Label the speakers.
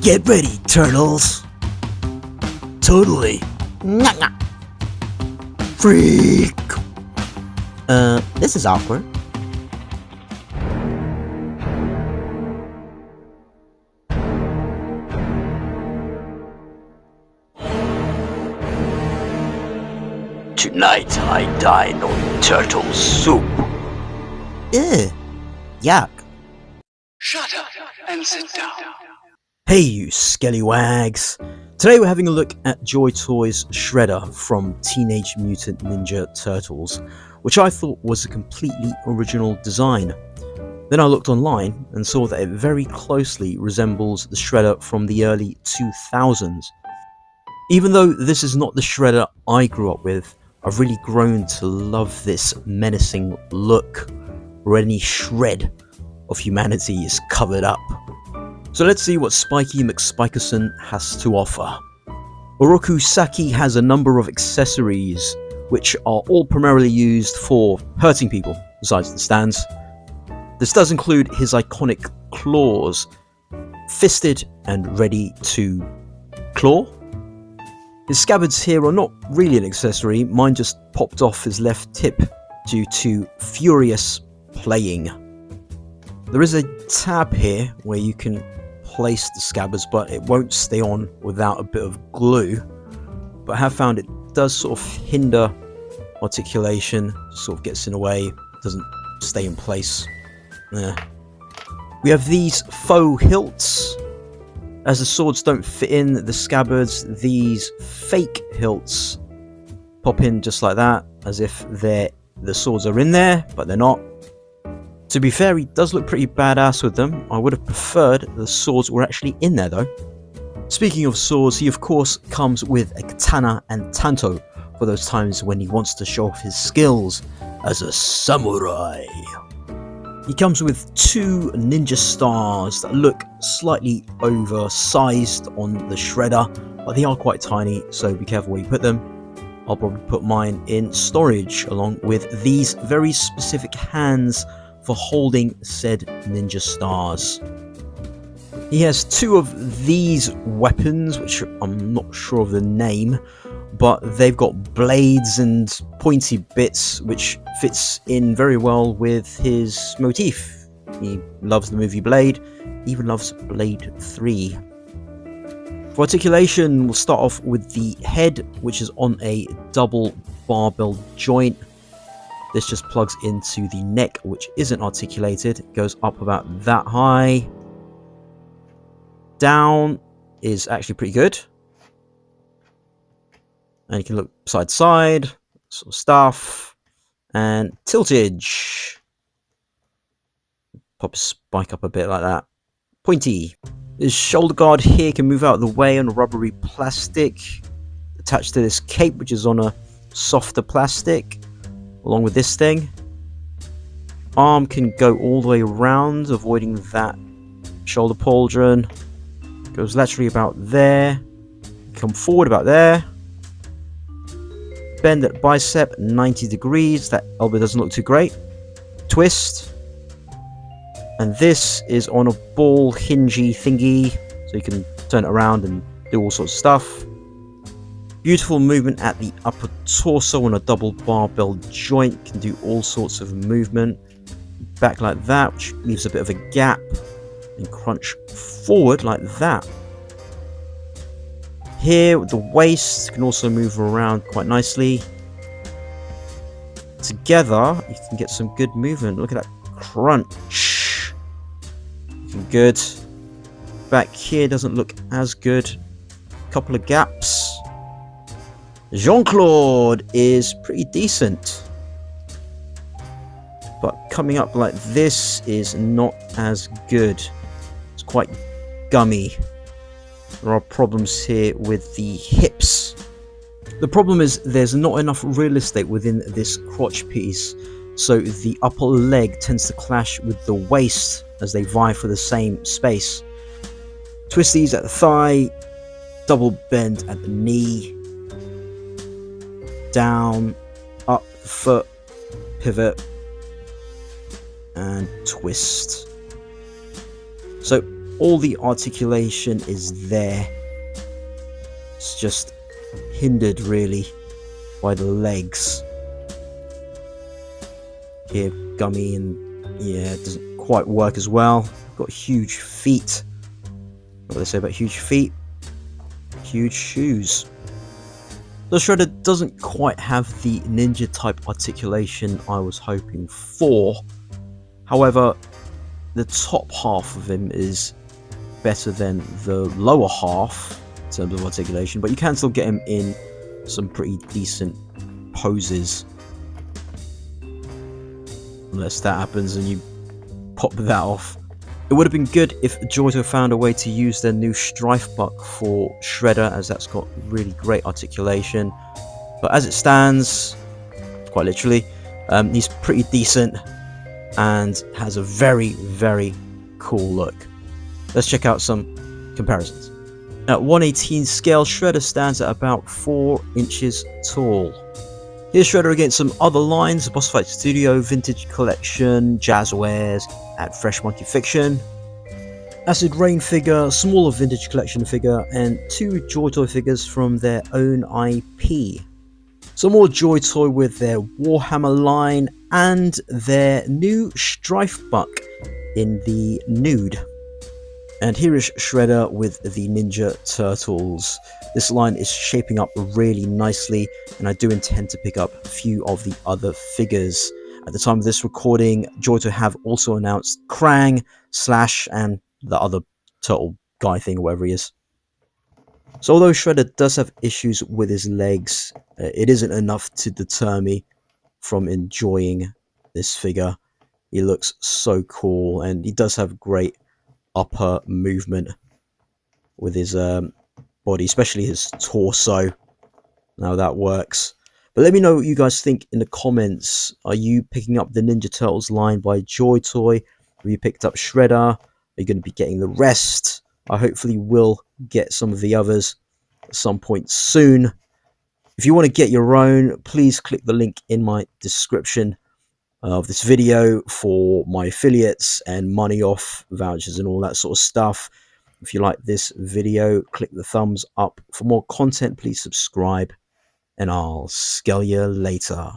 Speaker 1: Get ready, turtles. Totally. Freak. This is awkward.
Speaker 2: Tonight I dine on turtle soup.
Speaker 1: Ew. Yuck.
Speaker 3: Shut up and sit down.
Speaker 1: Hey you scallywags! Today we're having a look at Joytoy's Shredder from Teenage Mutant Ninja Turtles, which I thought was a completely original design. Then I looked online and saw that it very closely resembles the Shredder from the early 2000s. Even though this is not the Shredder I grew up with, I've really grown to love this menacing look, where any shred of humanity is covered up. So let's see what Spiky McSpikerson has to offer. Oroku Saki has a number of accessories, which are all primarily used for hurting people, besides the stands. This does include his iconic claws, fisted and ready to claw. His scabbards here are not really an accessory, mine just popped off his left tip due to furious playing. There is a tab here where you can place the scabbards, but it won't stay on without a bit of glue. But I have found it does sort of hinder articulation, sort of gets in the way, doesn't stay in place. We have these faux hilts. As the swords don't fit in the scabbards, these fake hilts pop in just like that, as if the swords are in there, but they're not. To be fair, he does look pretty badass with them. I would have preferred the swords were actually in there though. Speaking of swords, he of course comes with a katana and tanto for those times when he wants to show off his skills as a samurai. He comes with two ninja stars that look slightly oversized on the Shredder, but they are quite tiny, so be careful where you put them. I'll probably put mine in storage along with these very specific hands for holding said ninja stars. He has two of these weapons, which I'm not sure of the name, but they've got blades and pointy bits, which fits in very well with his motif. He loves the movie Blade, even loves Blade 3. For articulation, we'll start off with the head, which is on a double barbell joint. This just plugs into the neck, which isn't articulated. It goes up about that high. Down is actually pretty good. And you can look side to side, sort of stuff. And tiltage. Pop his spike up a bit like that. Pointy. His shoulder guard here can move out of the way on a rubbery plastic. Attached to this cape, which is on a softer plastic. Along with this thing. Arm can go all the way around, avoiding that shoulder pauldron. Goes laterally about there. Come forward about there. Bend at bicep 90 degrees. That elbow doesn't look too great. Twist. And this is on a ball hingy thingy, so you can turn it around and do all sorts of stuff. Beautiful movement at the upper torso on a double barbell joint. Can do all sorts of movement. Back like that, which leaves a bit of a gap. And crunch forward like that. Here with the waist, can also move around quite nicely. Together, you can get some good movement. Look at that crunch. Looking good. Back here doesn't look as good. Couple of gaps. Jean-Claude is pretty decent. But coming up like this is not as good. It's quite gummy. There are problems here with the hips. The problem is there's not enough real estate within this crotch piece, so the upper leg tends to clash with the waist as they vie for the same space. Twisties at the thigh, double bend at the knee, down, up the foot, pivot, and twist. So all the articulation is there. It's just hindered really by the legs. Here, Gummy, and yeah, it doesn't quite work as well. Got huge feet. What do they say about huge feet? Huge shoes. The Shredder doesn't quite have the ninja type articulation I was hoping for. However, the top half of him is better than the lower half in terms of articulation, but you can still get him in some pretty decent poses. Unless that happens and you pop that off. It would have been good if Joytoy found a way to use their new Strife Buck for Shredder, as that's got really great articulation. But as it stands, quite literally, he's pretty decent and has a very, very cool look. Let's check out some comparisons. At 1/18 scale, Shredder stands at about 4 inches tall. Here's Shredder against some other lines: Boss Fight Studio, Vintage Collection, Jazzwares, and Fresh Monkey Fiction. Acid Rain figure, smaller Vintage Collection figure, and 2 Joytoy figures from their own IP. Some more Joytoy with their Warhammer line and their new Strife Buck in the nude. And here is Shredder with the Ninja Turtles. This line is shaping up really nicely, and I do intend to pick up a few of the other figures. At the time of this recording, Joytoy have also announced Krang, Slash, and the other turtle guy thing, or whatever he is. So although Shredder does have issues with his legs, it isn't enough to deter me from enjoying this figure. He looks so cool, and he does have great upper movement with his body, especially his torso. Now that works. But let me know what you guys think in the comments. Are you picking up the Ninja Turtles line by Joytoy? Have you picked up Shredder? Are you going to be getting the rest? I hopefully will get some of the others at some point soon. If you want to get your own, please click the link in my description of this video for my affiliates and money off vouchers and all that sort of stuff. If you like this video, click the thumbs up. For more content, please subscribe, and I'll scale you later.